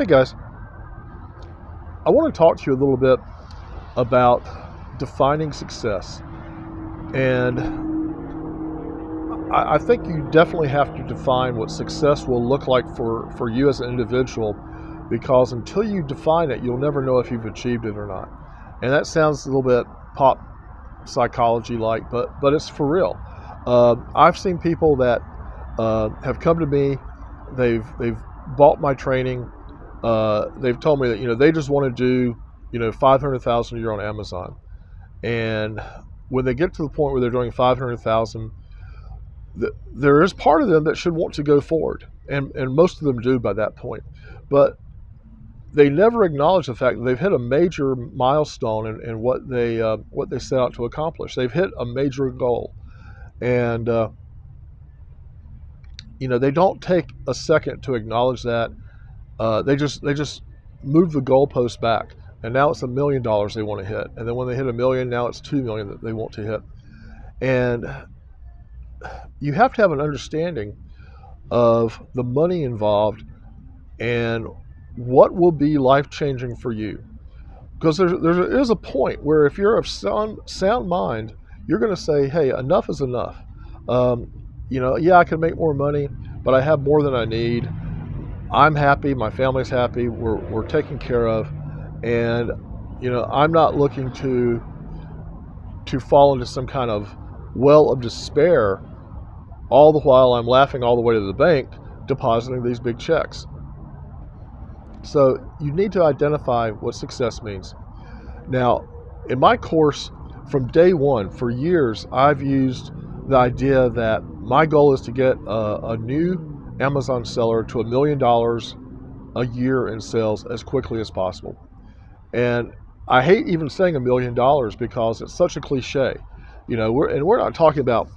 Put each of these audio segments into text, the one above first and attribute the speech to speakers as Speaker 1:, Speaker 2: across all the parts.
Speaker 1: Hey guys, I want to talk to you a little bit about defining success. And I think you definitely have to define what success will look like for you as an individual, because until you define it, you'll never know if you've achieved it or not. And that sounds a little bit pop psychology like, but it's for real. I've seen people that have come to me, they've bought my training. They've told me that they just want to do 500,000 a year on Amazon, and when they get to the point where they're doing 500,000, there is part of them that should want to go forward, and most of them do by that point, but they never acknowledge the fact that they've hit a major milestone in what they set out to accomplish. They've hit a major goal, and they don't take a second to acknowledge that. They just move the goalpost back, and now it's $1 million they want to hit, and then when they hit $1 million, now it's $2 million that they want to hit. And you have to have an understanding of the money involved and what will be life-changing for you. Because there is a point where if you're of sound mind, you're going to say, hey, enough is enough. Yeah, I can make more money, but I have more than I need. I'm happy, my family's happy, we're taken care of, and I'm not looking to fall into some kind of well of despair, all the while I'm laughing all the way to the bank depositing these big checks. So you need to identify what success means. Now, in my course, from day one, for years, I've used the idea that my goal is to get a new Amazon seller to $1 million a year in sales as quickly as possible. And I hate even saying $1 million because it's such a cliche. We're not talking about,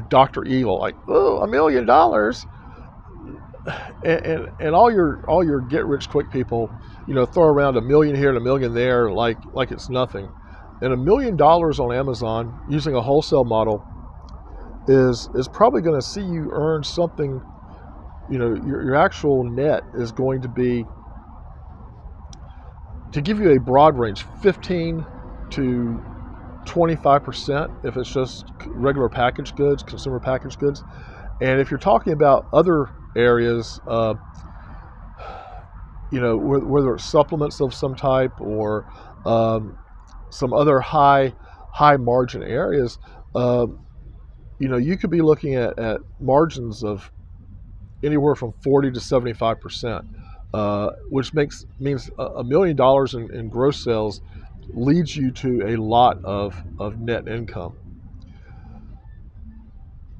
Speaker 1: Dr. Evil, like, oh, $1 million. And all your get rich quick people, throw around $1 million here and $1 million there like it's nothing. And $1 million on Amazon using a wholesale model is probably going to see you earn something. Your actual net is going to be, to give you a broad range, 15 to 25% if it's just regular packaged goods, consumer packaged goods. And if you're talking about other areas, whether it's supplements of some type or some other high margin areas, you could be looking at margins of anywhere from 40 to 75%, which means $1 million in gross sales leads you to a lot of net income.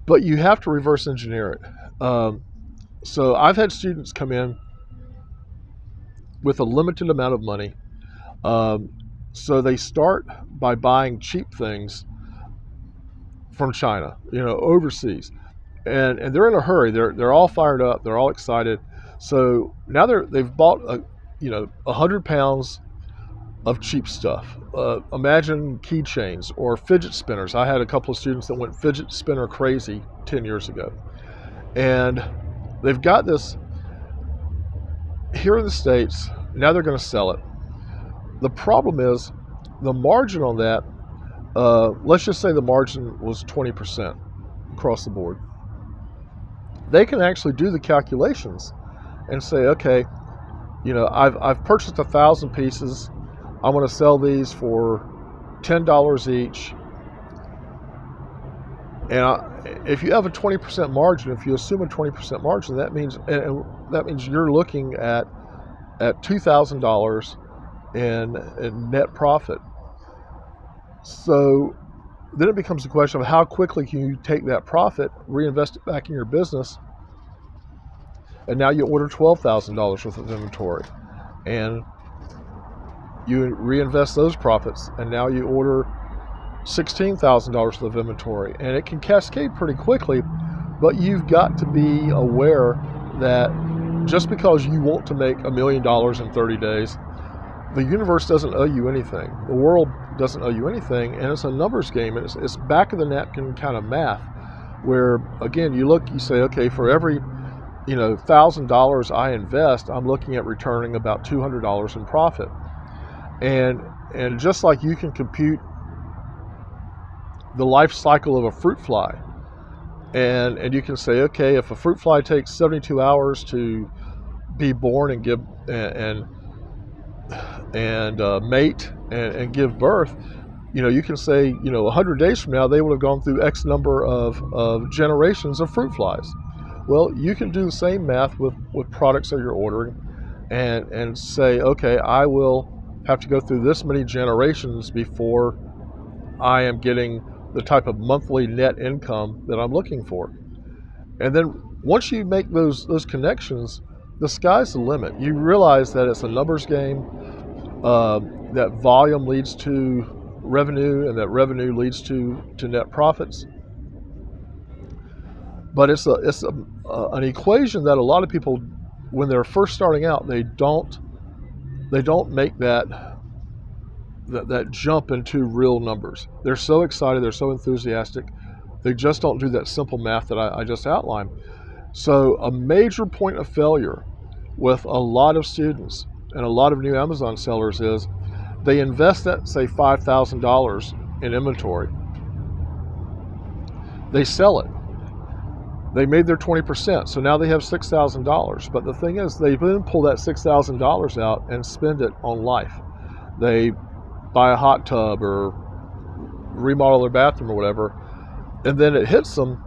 Speaker 1: But you have to reverse engineer it. So I've had students come in with a limited amount of money. So they start by buying cheap things from China, overseas. And they're in a hurry. They're all fired up. They're all excited. So now they've bought 100 pounds of cheap stuff. Imagine keychains or fidget spinners. I had a couple of students that went fidget spinner crazy 10 years ago, and they've got this here in the States. Now they're going to sell it. The problem is the margin on that. Let's just say the margin was 20% across the board. They can actually do the calculations and say, okay, I've purchased 1,000 pieces. I'm going to sell these for $10 each. And if you have a 20% margin, if you assume a 20% margin, that means you're looking at $2,000 in net profit. So then it becomes a question of how quickly can you take that profit, reinvest it back in your business, and now you order $12,000 worth of inventory, and you reinvest those profits, and now you order $16,000 worth of inventory, and it can cascade pretty quickly. But you've got to be aware that just because you want to make $1 million in 30 days, the universe doesn't owe you anything. The world doesn't owe you anything, and it's a numbers game, and it's back of the napkin kind of math, where again you say, okay, for every $1,000 I invest, I'm looking at returning about $200 in profit. And just like you can compute the life cycle of a fruit fly, and you can say, okay, if a fruit fly takes 72 hours to be born and give and mate and give birth, you can say, 100 days from now they would have gone through X number of generations of fruit flies. Well, you can do the same math with products that you're ordering, and say, okay, I will have to go through this many generations before I am getting the type of monthly net income that I'm looking for. And then once you make those connections, the sky's the limit. You realize that it's a numbers game, that volume leads to revenue, and that revenue leads to net profits. But it's an equation that a lot of people, when they're first starting out, they don't make that jump into real numbers. They're so excited, they're so enthusiastic, they just don't do that simple math that I just outlined. So a major point of failure with a lot of students and a lot of new Amazon sellers is they invest that, say, $5,000 in inventory. They sell it. They made their 20%, so now they have $6,000. But the thing is, they then pull that $6,000 out and spend it on life. They buy a hot tub or remodel their bathroom or whatever, and then it hits them.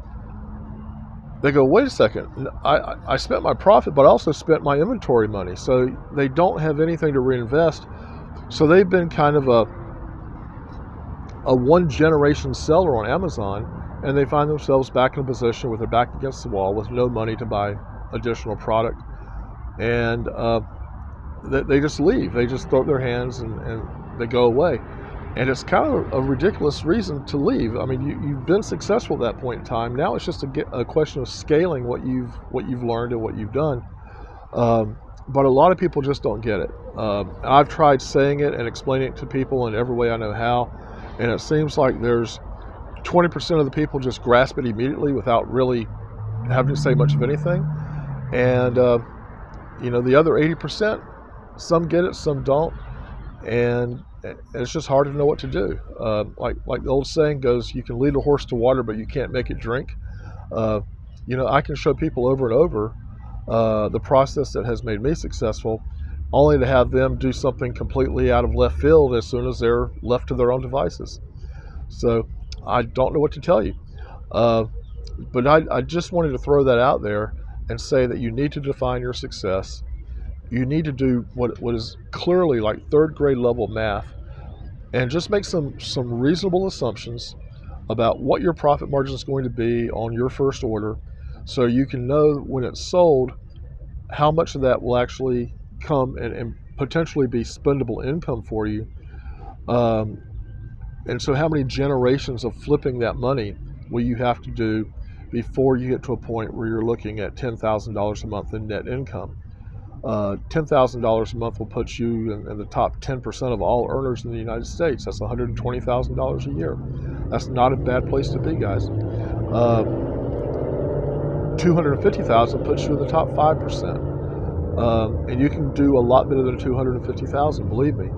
Speaker 1: They go, wait a second, I spent my profit, but I also spent my inventory money. So they don't have anything to reinvest. So they've been kind of a one-generation seller on Amazon, and they find themselves back in a position with their back against the wall with no money to buy additional product. And they just leave. They just throw up their hands and they go away. And it's kind of a ridiculous reason to leave. I mean, you've been successful at that point in time. Now it's just a question of scaling what you've learned and what you've done. But a lot of people just don't get it. I've tried saying it and explaining it to people in every way I know how, and it seems like there's 20% of the people just grasp it immediately without really having to say much of anything. And the other 80%, some get it, some don't, and it's just hard to know what to do. Like the old saying goes, you can lead a horse to water, but you can't make it drink. I can show people over and over the process that has made me successful, only to have them do something completely out of left field as soon as they're left to their own devices. So I don't know what to tell you. But I just wanted to throw that out there and say that you need to define your success. You need to do what is clearly like third grade level math, and just make some reasonable assumptions about what your profit margin is going to be on your first order, so you can know when it's sold how much of that will actually come and potentially be spendable income for you. And so how many generations of flipping that money will you have to do before you get to a point where you're looking at $10,000 a month in net income? $10,000 a month will put you in the top 10% of all earners in the United States. That's $120,000 a year. That's not a bad place to be, guys. $250,000 puts you in the top 5%. And you can do a lot better than $250,000, believe me.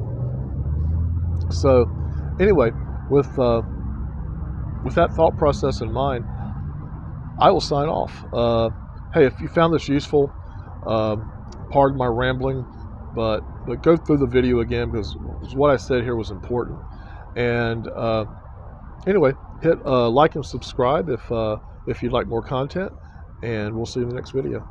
Speaker 1: So anyway, with that thought process in mind, I will sign off. Hey, if you found this useful, pardon my rambling, but go through the video again, because what I said here was important. And anyway, hit like and subscribe if you'd like more content, and we'll see you in the next video.